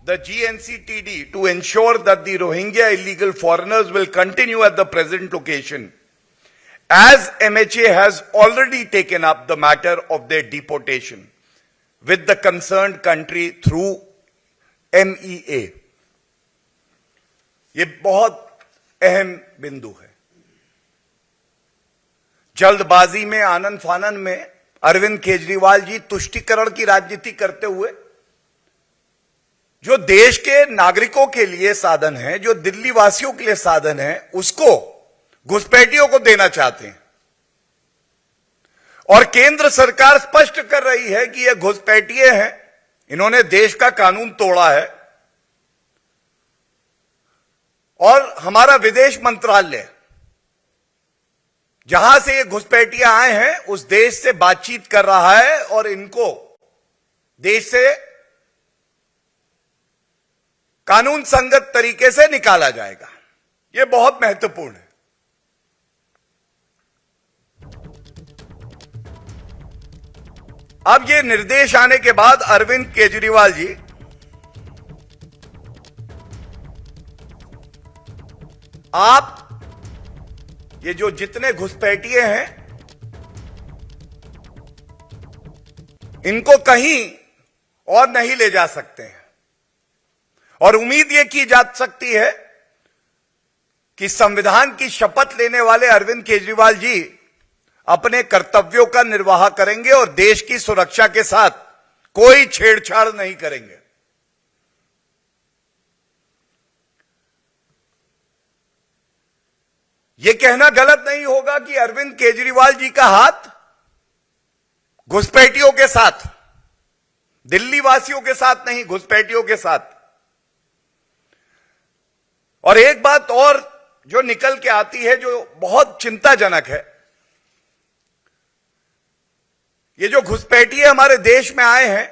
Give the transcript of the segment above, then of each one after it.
the GNCTD to ensure that the Rohingya illegal foreigners will continue at the present location, as MHA has already taken up the matter of their deportation with the concerned country through MEA. ये बहुत अहम बिंदु है। जल्दबाजी में, आनन फानन में अरविंद केजरीवाल जी तुष्टीकरण की राजनीति करते हुए जो देश के नागरिकों के लिए साधन है, जो दिल्ली वासियों के लिए साधन है, उसको घुसपैठियों को देना चाहते हैं। और केंद्र सरकार स्पष्ट कर रही है कि ये घुसपैठिए हैं, इन्होंने देश का कानून तोड़ा है। और हमारा विदेश मंत्रालय जहां से ये घुसपैठिए आए हैं उस देश से बातचीत कर रहा है और इनको देश से कानून संगत तरीके से निकाला जाएगा। यह बहुत महत्वपूर्ण है। अब ये निर्देश आने के बाद अरविंद केजरीवाल जी आप ये जो जितने घुसपैठिए हैं इनको कहीं और नहीं ले जा सकते हैं। और उम्मीद ये की जा सकती है कि संविधान की शपथ लेने वाले अरविंद केजरीवाल जी अपने कर्तव्यों का निर्वाह करेंगे और देश की सुरक्षा के साथ कोई छेड़छाड़ नहीं करेंगे। यह कहना गलत नहीं होगा कि अरविंद केजरीवाल जी का हाथ घुसपैठियों के साथ, दिल्ली वासियों के साथ नहीं, घुसपैठियों के साथ। और एक बात और जो निकल के आती है जो बहुत चिंताजनक है, ये जो घुसपैठिए हमारे देश में आए हैं,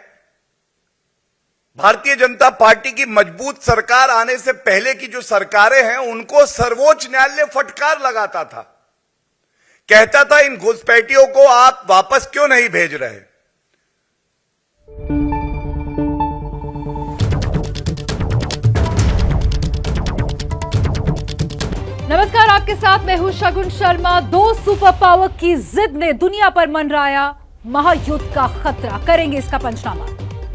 भारतीय जनता पार्टी की मजबूत सरकार आने से पहले की जो सरकारें हैं उनको सर्वोच्च न्यायालय फटकार लगाता था, कहता था इन घुसपैठियों को आप वापस क्यों नहीं भेज रहे। नमस्कार, आपके साथ मैं हूं शगुन शर्मा। दो सुपर पावर की जिद ने दुनिया पर मंडराया महायुद्ध का खतरा। करेंगे इसका पंचनामा।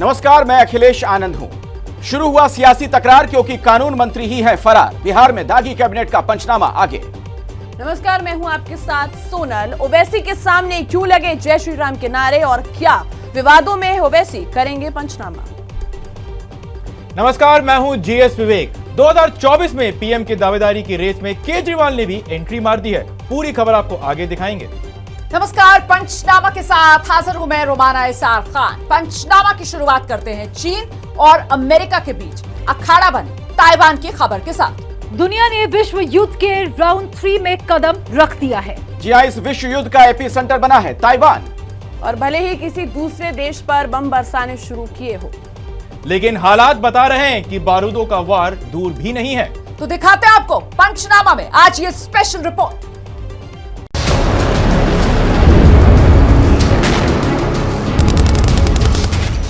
नमस्कार, मैं अखिलेश आनंद हूं। शुरू हुआ सियासी तकरार क्योंकि कानून मंत्री ही है फरार। बिहार में दागी कैबिनेट का पंचनामा आगे। नमस्कार, मैं हूं आपके साथ सोनल। ओवैसी के सामने क्यों लगे जय श्री राम के नारे और क्या विवादों में है ओवैसी, करेंगे पंचनामा। नमस्कार, मैं हूं जीएस विवेक। 2024 में पीएम की दावेदारी की रेस में केजरीवाल ने भी एंट्री मार दी है। पूरी खबर आपको आगे दिखाएंगे। नमस्कार, पंचनामा के साथ हाजिर हूं मैं रोमाना इसार खान। पंचनामा की शुरुआत करते हैं चीन और अमेरिका के बीच अखाड़ा बने ताइवान की खबर के साथ। दुनिया ने विश्व युद्ध के राउंड 3 में कदम रख दिया है। जी हां, इस विश्व युद्ध का एपी सेंटर बना है ताइवान। और भले ही किसी दूसरे देश पर बम बरसाने शुरू किए हो, लेकिन हालात बता रहे हैं कि बारूदों का वार दूर भी नहीं है। तो दिखाते हैं आपको पंचनामा में आज ये स्पेशल रिपोर्ट।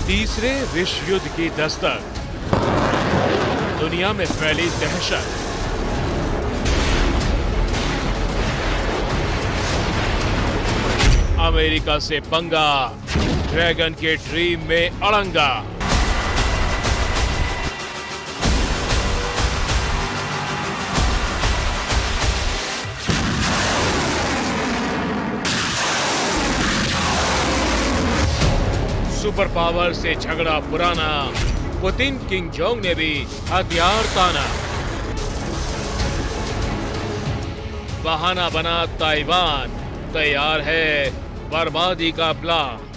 तीसरे विश्व युद्ध की दस्तक, दुनिया में फैली दहशत। अमेरिका से पंगा, ड्रैगन के ड्रीम में अड़ंगा। सुपर पावर से झगड़ा पुराना, पुतिन किंग जोंग ने भी हथियार ताना। बहाना बना ताइवान, तैयार है बर्बादी का प्लान।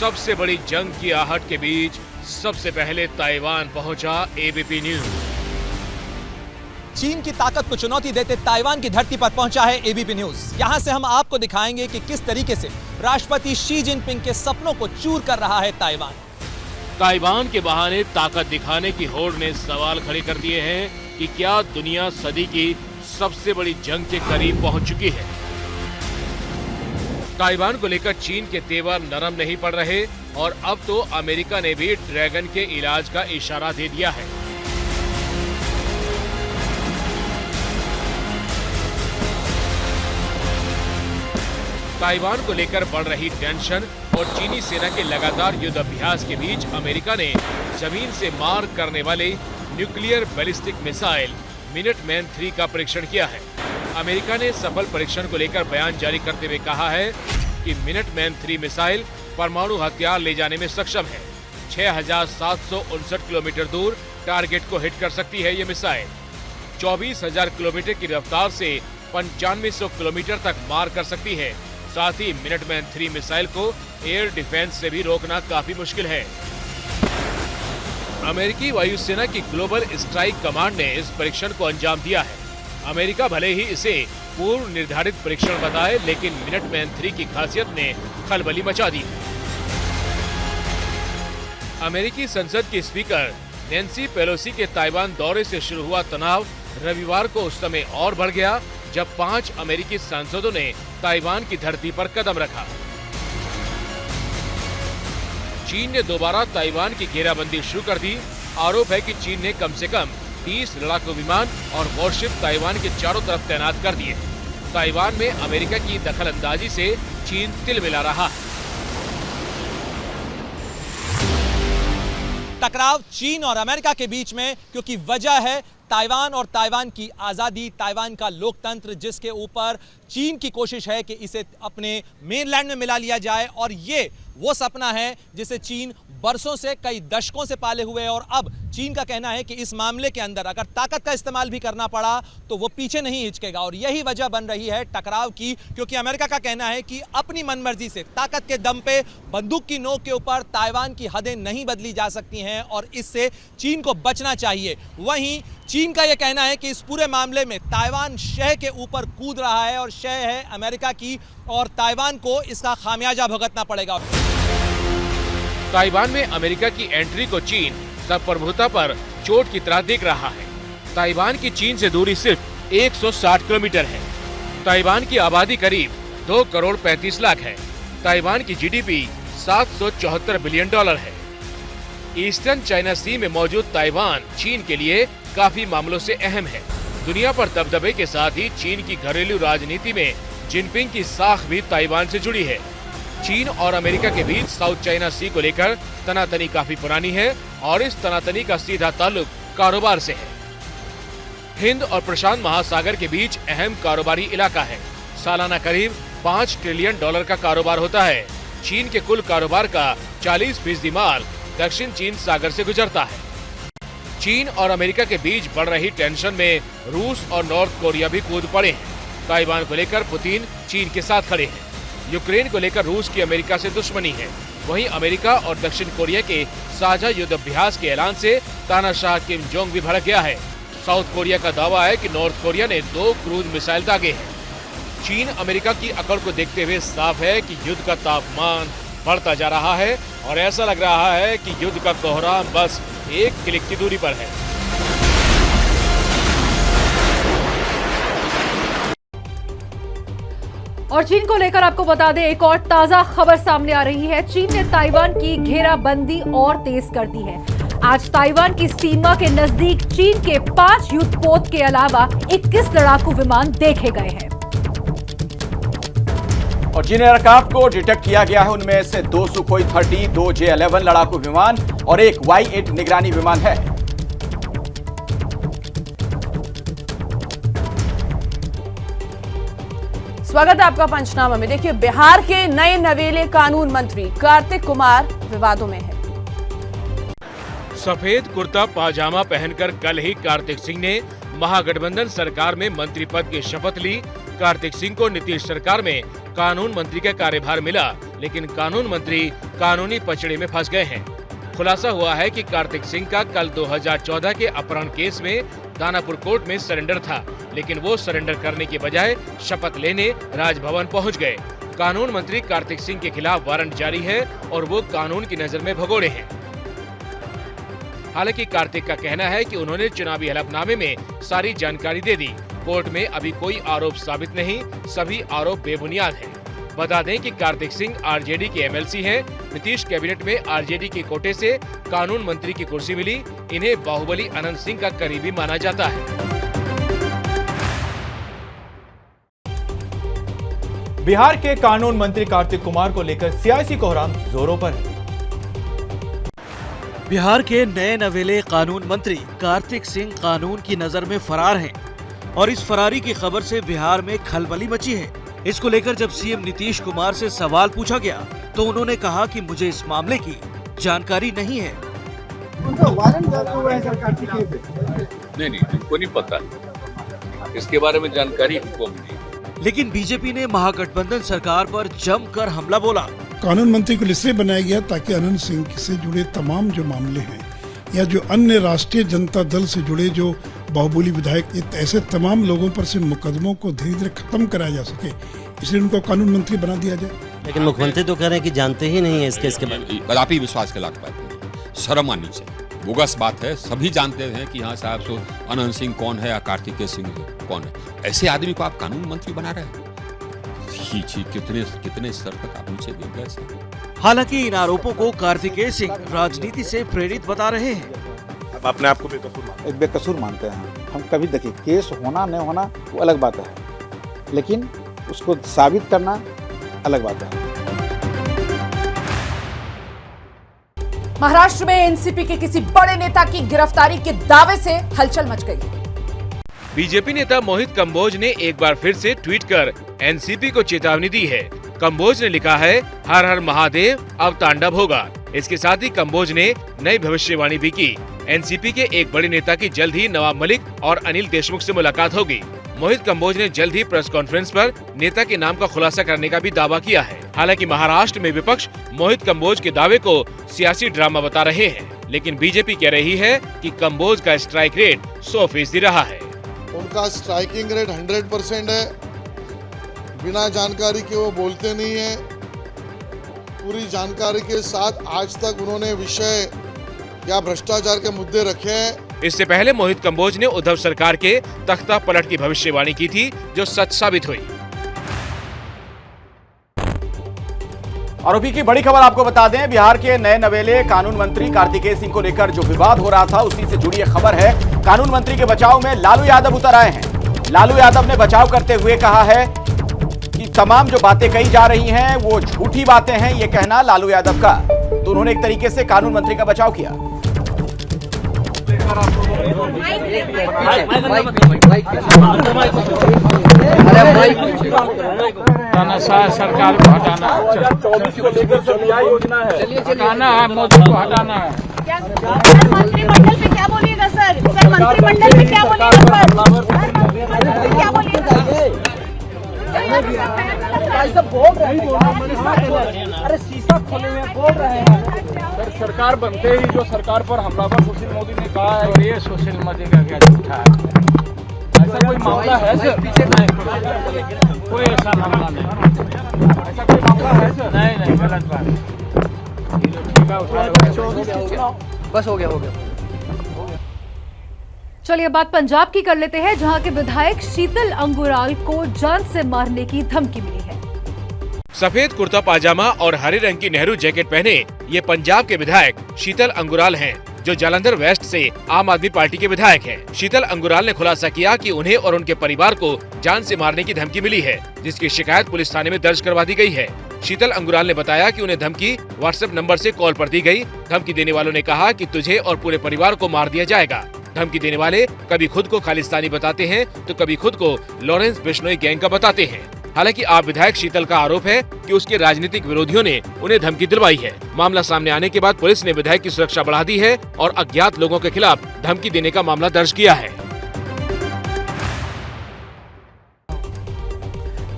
सबसे बड़ी जंग की आहट के बीच सबसे पहले ताइवान पहुंचा एबीपी न्यूज। चीन की ताकत को चुनौती देते ताइवान की धरती पर पहुंचा है एबीपी न्यूज। यहां से हम आपको दिखाएंगे कि किस तरीके से राष्ट्रपति शी जिनपिंग के सपनों को चूर कर रहा है ताइवान। ताइवान के बहाने ताकत दिखाने की होड़ ने सवाल खड़े कर दिए हैं कि क्या दुनिया सदी की सबसे बड़ी जंग के करीब पहुंच चुकी है। ताइवान को लेकर चीन के तेवर नरम नहीं पड़ रहे और अब तो अमेरिका ने भी ड्रैगन के इलाज का इशारा दे दिया है। ताइवान को लेकर बढ़ रही टेंशन और चीनी सेना के लगातार युद्ध अभ्यास के बीच अमेरिका ने जमीन से मार करने वाले न्यूक्लियर बैलिस्टिक मिसाइल मिनटमैन 3 का परीक्षण किया है। अमेरिका ने सफल परीक्षण को लेकर बयान जारी करते हुए कहा है कि मिनटमैन 3 मिसाइल परमाणु हथियार ले जाने में सक्षम है। 6,759 किलोमीटर दूर टारगेट को हिट कर सकती है ये मिसाइल। 24,000 किलोमीटर की रफ्तार से 9500 किलोमीटर तक मार कर सकती है। साथ ही मिनटमैन 3 मिसाइल को एयर डिफेंस से भी रोकना काफी मुश्किल है। अमेरिकी वायुसेना की ग्लोबल स्ट्राइक कमांड ने इस परीक्षण को अंजाम दिया है। अमेरिका भले ही इसे पूर्व निर्धारित परीक्षण बताए, लेकिन मिनटमैन 3 की खासियत ने खलबली मचा दी। अमेरिकी संसद की स्पीकर नैन्सी पेलोसी के ताइवान दौरे से शुरू हुआ तनाव रविवार को उस समय और बढ़ गया जब 5 अमेरिकी सांसदों ने ताइवान की धरती पर कदम रखा। चीन ने दोबारा ताइवान की घेराबंदी शुरू कर दी। आरोप है कि चीन ने कम से कम 30 लड़ाकू विमान और वॉरशिप ताइवान के चारों तरफ तैनात कर दिए। ताइवान में अमेरिका की दखलंदाजी से चीन तिलमिला रहा है। टकराव चीन और अमेरिका के बीच में, क्योंकि वजह है ताइवान और ताइवान की आज़ादी, ताइवान का लोकतंत्र, जिसके ऊपर चीन की कोशिश है कि इसे अपने मेनलैंड में मिला लिया जाए। और ये वो सपना है जिसे चीन बरसों से, कई दशकों से पाले हुए है। और अब चीन का कहना है कि इस मामले के अंदर अगर ताकत का इस्तेमाल भी करना पड़ा तो वो पीछे नहीं हिचकेगा। और यही वजह बन रही है टकराव की, क्योंकि अमेरिका का कहना है कि अपनी मनमर्जी से, ताकत के दम पे, बंदूक की नोक के ऊपर ताइवान की हदें नहीं बदली जा सकती हैं और इससे चीन को बचना चाहिए। वहीं चीन का यह कहना है कि इस पूरे मामले में ताइवान शह के ऊपर कूद रहा है और शह है अमेरिका की, और ताइवान को इसका खामियाजा भुगतना पड़ेगा। ताइवान में अमेरिका की एंट्री को चीन संप्रभुता पर चोट की तरह देख रहा है। ताइवान की चीन से दूरी सिर्फ 160 किलोमीटर है। ताइवान की आबादी करीब 2 करोड़ 35 लाख है। ताइवान की जीडीपी 774 बिलियन डॉलर है। ईस्टर्न चाइना सी में मौजूद ताइवान चीन के लिए काफी मामलों से अहम है। दुनिया पर दबदबे के साथ ही चीन की घरेलू राजनीति में जिनपिंग की साख भी ताइवान से जुड़ी है। चीन और अमेरिका के बीच साउथ चाइना सी को लेकर तनातनी काफी पुरानी है और इस तनातनी का सीधा ताल्लुक कारोबार से है। हिंद और प्रशांत महासागर के बीच अहम कारोबारी इलाका है। सालाना करीब 5 ट्रिलियन डॉलर का कारोबार होता है। चीन के कुल कारोबार का 40% माल दक्षिण चीन सागर से गुजरता है। चीन और अमेरिका के बीच बढ़ रही टेंशन में रूस और नॉर्थ कोरिया भी कूद पड़े हैं। ताइवान को लेकर पुतिन चीन के साथ खड़े हैं। यूक्रेन को लेकर रूस की अमेरिका से दुश्मनी है। वहीं अमेरिका और दक्षिण कोरिया के साझा युद्ध अभ्यास के ऐलान से तानाशाह किम जोंग भी भड़क गया है। साउथ कोरिया का दावा है कि नॉर्थ कोरिया ने 2 क्रूज मिसाइल दागे हैं। चीन अमेरिका की अकड़ को देखते हुए साफ है कि युद्ध का तापमान बढ़ता जा रहा है और ऐसा लग रहा है कि युद्ध का कोहराम बस 1 क्लिक की दूरी पर है। और चीन को लेकर आपको बता दें, एक और ताजा खबर सामने आ रही है। चीन ने ताइवान की घेराबंदी और तेज कर दी है। आज ताइवान की सीमा के नजदीक चीन के 5 युद्धपोत के अलावा 21 लड़ाकू विमान देखे गए हैं। और जिन एयरक्राफ्ट को डिटेक्ट किया गया है उनमें से 2 सुखोई 30, 2 J-11 लड़ाकू विमान और 1 Y-8 निगरानी विमान है। स्वागत है आपका पंचनामा में। देखिए, बिहार के नए नवेले कानून मंत्री कार्तिक कुमार विवादों में है। सफेद कुर्ता पाजामा पहनकर कल ही कार्तिक सिंह ने महागठबंधन सरकार में मंत्री पद की शपथ ली। कार्तिक सिंह को नीतीश सरकार में कानून मंत्री का कार्यभार मिला, लेकिन कानून मंत्री कानूनी पचड़े में फंस गए हैं। खुलासा हुआ है कि कार्तिक सिंह का कल 2014 के अपहरण केस में दानापुर कोर्ट में सरेंडर था, लेकिन वो सरेंडर करने के बजाय शपथ लेने राजभवन पहुंच गए। कानून मंत्री कार्तिक सिंह के खिलाफ वारंट जारी है और वो कानून की नजर में भगोड़े हैं। हालांकि कार्तिक का कहना है कि उन्होंने चुनावी हलफनामे में सारी जानकारी दे दी। कोर्ट में अभी कोई आरोप साबित नहीं, सभी आरोप बेबुनियाद हैं। बता दें कि कार्तिक सिंह आरजेडी के एमएलसी हैं। नीतीश कैबिनेट में आरजेडी के कोटे से कानून मंत्री की कुर्सी मिली। इन्हें बाहुबली अनंत सिंह का करीबी माना जाता है। बिहार के कानून मंत्री कार्तिक कुमार को लेकर सियासी कोहराम जोरों पर है। बिहार के नए नवेले कानून मंत्री कार्तिक सिंह कानून की नजर में फरार हैं और इस फरारी की खबर से बिहार में खलबली मची है। इसको लेकर जब सीएम नीतीश कुमार से सवाल पूछा गया तो उन्होंने कहा कि मुझे इस मामले की जानकारी नहीं है। नहीं, हमको नहीं पता, इसके बारे में जानकारी हमको नहीं। लेकिन बीजेपी ने महागठबंधन सरकार पर जमकर हमला बोला। कानून मंत्री को इसलिए बनाया गया ताकि अनंत सिंह से जुड़े तमाम जो मामले हैं या जो अन्य राष्ट्रीय जनता दल से जुड़े जो बाहुबली विधायक, ऐसे तमाम लोगों पर से मुकदमों को धीरे धीरे खत्म कराया जा सके, इसलिए उनको कानून मंत्री बना दिया जाए। लेकिन मुख्यमंत्री तो कह रहे हैं कि जानते ही नहीं है इसके बारे में। कदापि विश्वास के लायक बात नहीं, शर्म आनी चाहिए। बोगस बात है, सभी जानते हैं कि हाँ साहब सो अनंत सिंह कौन है या कार्तिकेय सिंह कौन है। ऐसे आदमी को आप कानून मंत्री बना रहे हैं। कितने स्तर तक आप नीचे गिर गए। हालांकि इन आरोपों को कार्तिकेय सिंह राजनीति से प्रेरित बता रहे हैं। अब अपने आप को बेकसूर मानते हैं हम। कभी देखिए, केस होना न होना वो अलग बात है, लेकिन उसको साबित करना अलग बात है। महाराष्ट्र में एनसीपी के किसी बड़े नेता की गिरफ्तारी के दावे से हलचल मच गई। बीजेपी नेता मोहित कंबोज ने एक बार फिर से ट्वीट कर एनसीपी को चेतावनी दी है। कंबोज ने लिखा है, हर हर महादेव, अब तांडव होगा। इसके साथ ही कंबोज ने नई भविष्यवाणी भी की। एनसीपी के एक बड़े नेता की जल्द ही नवाब मलिक और अनिल देशमुख से मुलाकात होगी। मोहित कंबोज ने जल्द ही प्रेस कॉन्फ्रेंस पर नेता के नाम का खुलासा करने का भी दावा किया है। हालांकि महाराष्ट्र में विपक्ष मोहित कंबोज के दावे को सियासी ड्रामा बता रहे हैं, लेकिन बीजेपी कह रही है कि कंबोज का स्ट्राइक रेट 100% रहा है। उनका स्ट्राइकिंग रेट 100% है। बिना जानकारी के वो बोलते नहीं है। पूरी जानकारी के साथ आज तक उन्होंने विषय या भ्रष्टाचार के मुद्दे रखे हैं। इससे पहले मोहित कंबोज ने उद्धव सरकार के तख्ता पलट की भविष्यवाणी की थी, जो सच साबित हुई। और अभी की बड़ी खबर आपको बता दें, बिहार के नए नवेले कानून मंत्री कार्तिकेय सिंह को लेकर जो विवाद हो रहा था उसी से जुड़ी एक खबर है। कानून मंत्री के बचाव में लालू यादव उतर आए हैं। लालू यादव ने बचाव करते हुए कहा है कि तमाम जो बातें कही जा रही हैं वो झूठी बातें हैं, ये कहना लालू यादव का। तो उन्होंने एक तरीके से कानून मंत्री का बचाव किया। सरकार को हटाना, 2024 को लेकर जो न्याय योजना है हटाना है, मोदी को हटाना है। मंत्रिमंडल पे क्या बोलिएगा सर? मंत्रिमंडल पे क्या बोलिएगा सर? क्या बोलिएगा? बोल रहे हैं, अरे शीशा खोले हुए बोल रहे हैं। सर, सरकार बनते ही जो सरकार पर हमलावर सुशील मोदी ने कहा है, और ये सुशील मोदी का क्या झूठा है? ऐसा कोई मामला है सर? कोई ऐसा मामला नहीं। ऐसा कोई मामला है सर? नहीं, गलत बात। बस हो गया। चलिए बात पंजाब की कर लेते हैं, जहां के विधायक शीतल अंगुराल को जान से मारने की धमकी मिली है। सफेद कुर्ता पाजामा और हरे रंग की नेहरू जैकेट पहने ये पंजाब के विधायक शीतल अंगुराल हैं, जो जालंधर वेस्ट से आम आदमी पार्टी के विधायक हैं। शीतल अंगुराल ने खुलासा किया कि उन्हें और उनके परिवार को जान से मारने की धमकी मिली है, जिसकी शिकायत पुलिस थाने में दर्ज करवा दी गई है। शीतल अंगुराल ने बताया कि उन्हें धमकी व्हाट्सएप नंबर से कॉल पर दी गई। धमकी देने वालों ने कहा कि तुझे और पूरे परिवार को मार दिया जाएगा। धमकी देने वाले कभी खुद को खालिस्तानी बताते हैं तो कभी खुद को लॉरेंस बिश्नोई गैंग का बताते हैं। हालांकि आप विधायक शीतल का आरोप है कि उसके राजनीतिक विरोधियों ने उन्हें धमकी दिलवाई है। मामला सामने आने के बाद पुलिस ने विधायक की सुरक्षा बढ़ा दी है और अज्ञात लोगों के खिलाफ धमकी देने का मामला दर्ज किया है।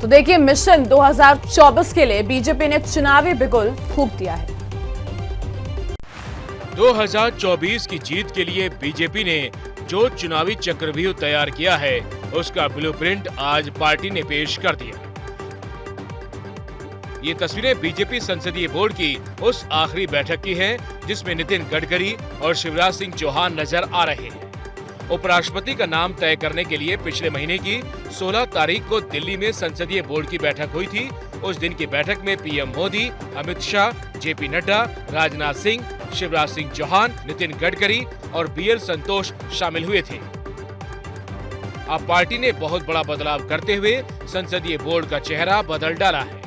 तो देखिए, मिशन 2024 के लिए बीजेपी ने चुनावी बिगुल फूंक दिया है। 2024 की जीत के लिए बीजेपी ने जो चुनावी चक्रव्यूह तैयार किया है, उसका ब्लूप्रिंट आज पार्टी ने पेश कर दिया। ये तस्वीरें बीजेपी संसदीय बोर्ड की उस आखिरी बैठक की हैं, जिसमें नितिन गडकरी और शिवराज सिंह चौहान नजर आ रहे हैं। उपराष्ट्रपति का नाम तय करने के लिए पिछले महीने की 16 तारीख को दिल्ली में संसदीय बोर्ड की बैठक हुई थी। उस दिन की बैठक में पीएम मोदी, अमित शाह, जेपी नड्डा, राजनाथ सिंह, शिवराज सिंह चौहान, नितिन गडकरी और बीएल संतोष शामिल हुए थे। अब पार्टी ने बहुत बड़ा बदलाव करते हुए संसदीय बोर्ड का चेहरा बदल डाला है।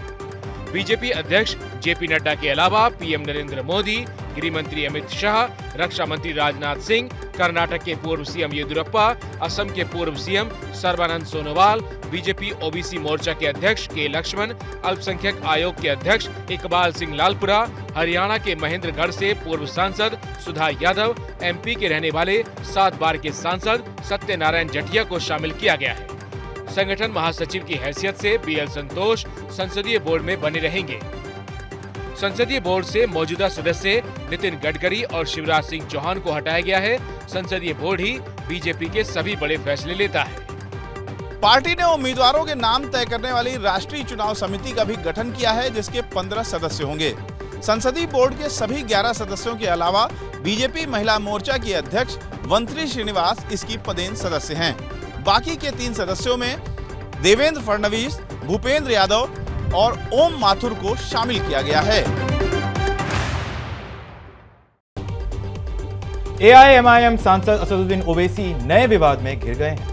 बीजेपी अध्यक्ष जेपी नड्डा के अलावा पीएम नरेंद्र मोदी, गृह मंत्री अमित शाह, रक्षा मंत्री राजनाथ सिंह, कर्नाटक के पूर्व सीएम येदियुरप्पा, असम के पूर्व CM Sarbananda Sonowal, BJP OBC Morcha के अध्यक्ष के लक्ष्मण, अल्पसंख्यक आयोग के अध्यक्ष इकबाल सिंह लालपुरा, हरियाणा के महेंद्रगढ़ से पूर्व सांसद सुधा यादव, एमपी के रहने वाले 7 बार के सांसद सत्यनारायण जटिया को शामिल किया गया है। संगठन महासचिव की हैसियत से बीएल संतोष संसदीय बोर्ड में बने रहेंगे। संसदीय बोर्ड से मौजूदा सदस्य नितिन गडकरी और शिवराज सिंह चौहान को हटाया गया है। संसदीय बोर्ड ही बीजेपी के सभी बड़े फैसले लेता है। पार्टी ने उम्मीदवारों के नाम तय करने वाली राष्ट्रीय चुनाव समिति का भी गठन किया है, जिसके 15 सदस्य होंगे। संसदीय बोर्ड के सभी 11 सदस्यों के अलावा बीजेपी महिला मोर्चा की अध्यक्ष वंत्री श्रीनिवास इसकी पदेन सदस्य हैं। बाकी के 3 सदस्यों में देवेंद्र फडणवीस, भूपेंद्र यादव और ओम माथुर को शामिल किया गया है। एआईएमआईएम सांसद असदुद्दीन ओवैसी नए विवाद में घिर गए हैं।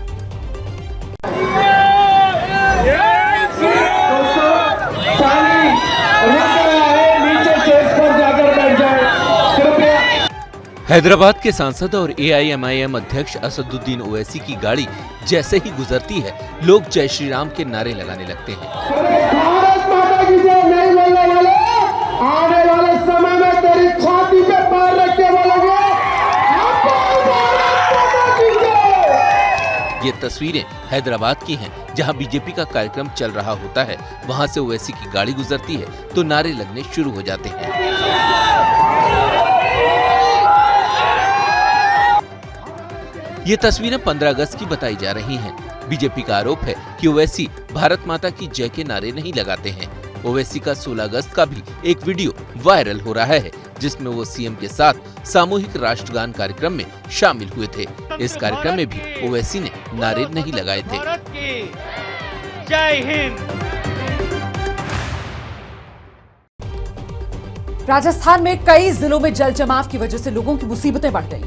हैदराबाद के सांसद और एआईएमआईएम अध्यक्ष असदुद्दीन ओवैसी की गाड़ी जैसे ही गुजरती है, लोग जय श्री राम के नारे लगाने लगते हैं। भारत माता की जय नहीं बोलने वाले, आने वाले समय में तेरी छाती पे पैर रखने वाले ये तस्वीरें हैदराबाद की हैं, जहां बीजेपी का कार्यक्रम चल रहा होता है। वहां से ओवैसी की गाड़ी गुजरती है तो नारे लगने शुरू हो जाते हैं। ये तस्वीरें 15 अगस्त की बताई जा रही हैं। बीजेपी का आरोप है कि ओवैसी भारत माता की जय के नारे नहीं लगाते हैं। ओवैसी का 16 अगस्त का भी एक वीडियो वायरल हो रहा है, जिसमें वो सीएम के साथ सामूहिक राष्ट्रगान कार्यक्रम में शामिल हुए थे। इस कार्यक्रम में भी ओवैसी ने नारे नहीं लगाए थे। जय हिंद। राजस्थान में कई जिलों में जल जमाव की वजह से लोगों की मुसीबतें बढ़ गई।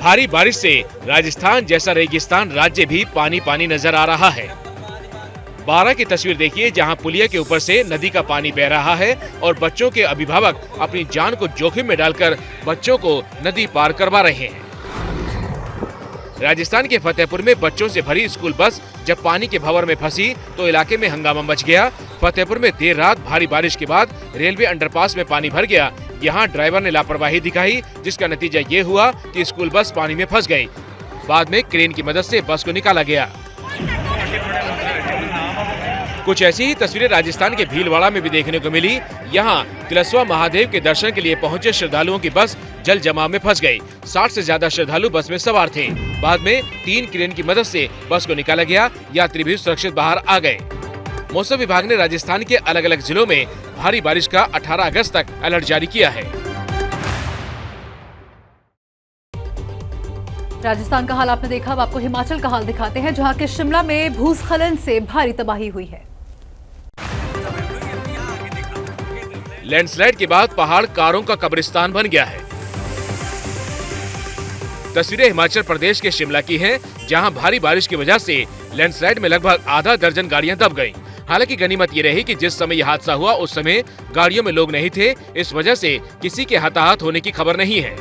भारी बारिश से राजस्थान जैसा रेगिस्तान राज्य भी पानी पानी नजर आ रहा है। 12 की तस्वीर देखिए, जहां पुलिया के ऊपर से नदी का पानी बह रहा है और बच्चों के अभिभावक अपनी जान को जोखिम में डालकर बच्चों को नदी पार करवा रहे हैं। राजस्थान के फतेहपुर में बच्चों से भरी स्कूल बस जब पानी के भंवर में फंसी तो इलाके में हंगामा मच गया। फतेहपुर में देर रात भारी बारिश के बाद रेलवे अंडरपास में पानी भर गया। यहाँ ड्राइवर ने लापरवाही दिखाई, जिसका नतीजा ये हुआ कि स्कूल बस पानी में फंस गई। बाद में क्रेन की मदद से बस को निकाला गया। कुछ ऐसी ही तस्वीरें राजस्थान के भीलवाड़ा में भी देखने को मिली। यहाँ तिलस्वा महादेव के दर्शन के लिए पहुंचे श्रद्धालुओं की बस जल जमाव में फंस गई। 60 से ज्यादा श्रद्धालु बस में सवार थे। बाद में 3 क्रेन की मदद से बस को निकाला गया। यात्री भी सुरक्षित बाहर आ गए। मौसम विभाग ने राजस्थान के अलग अलग जिलों में भारी बारिश का 18 अगस्त तक अलर्ट जारी किया है। राजस्थान का हाल आपने देखा, अब आपको हिमाचल का हाल दिखाते हैं, जहां के शिमला में भूस्खलन से भारी तबाही हुई है। लैंडस्लाइड के बाद पहाड़ कारों का कब्रिस्तान बन गया है। तस्वीरें हिमाचल प्रदेश के शिमला की हैं, जहां भारी बारिश की वजह से लैंडस्लाइड में लगभग आधा दर्जन गाड़ियां दब गईं। हालांकि गनीमत ये रही कि जिस समय यह हादसा हुआ उस समय गाड़ियों में लोग नहीं थे। इस वजह से किसी के हताहत होने की खबर नहीं है।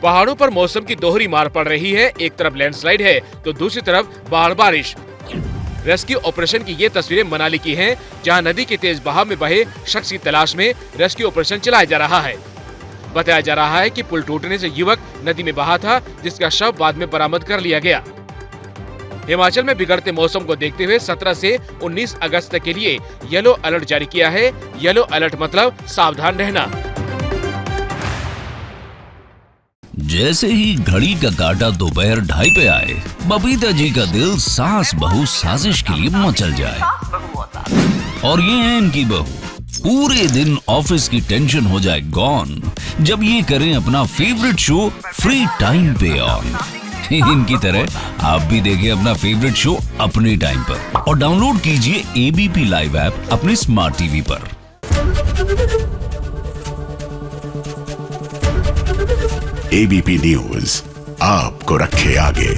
पहाड़ों पर मौसम की दोहरी मार पड़ रही है। एक तरफ लैंडस्लाइड है तो दूसरी तरफ बाढ़ बारिश। रेस्क्यू ऑपरेशन की ये तस्वीरें मनाली की हैं, जहां नदी के तेज बहाव में बहे शख्स की तलाश में रेस्क्यू ऑपरेशन चलाया जा रहा है। बताया जा रहा है कि पुल टूटने से युवक नदी में बहा था, जिसका शव बाद में बरामद कर लिया गया। हिमाचल में बिगड़ते मौसम को देखते हुए 17 से 19 अगस्त तक के लिए येलो अलर्ट जारी किया है। येलो अलर्ट मतलब सावधान रहना। जैसे ही घड़ी का काटा दोपहर 2:30 पे आए, बबीता जी का दिल सास बहू साजिश के लिए मचल जाए। और ये है इनकी बहू, पूरे दिन ऑफिस की टेंशन हो जाए गॉन जब ये करें अपना फेवरेट शो फ्री टाइम पे ऑन। इनकी तरह आप भी देखें अपना फेवरेट शो अपने टाइम पर और डाउनलोड कीजिए एबीपी लाइव ऐप अपने स्मार्ट टीवी पर। एबीपी न्यूज आपको रखे आगे।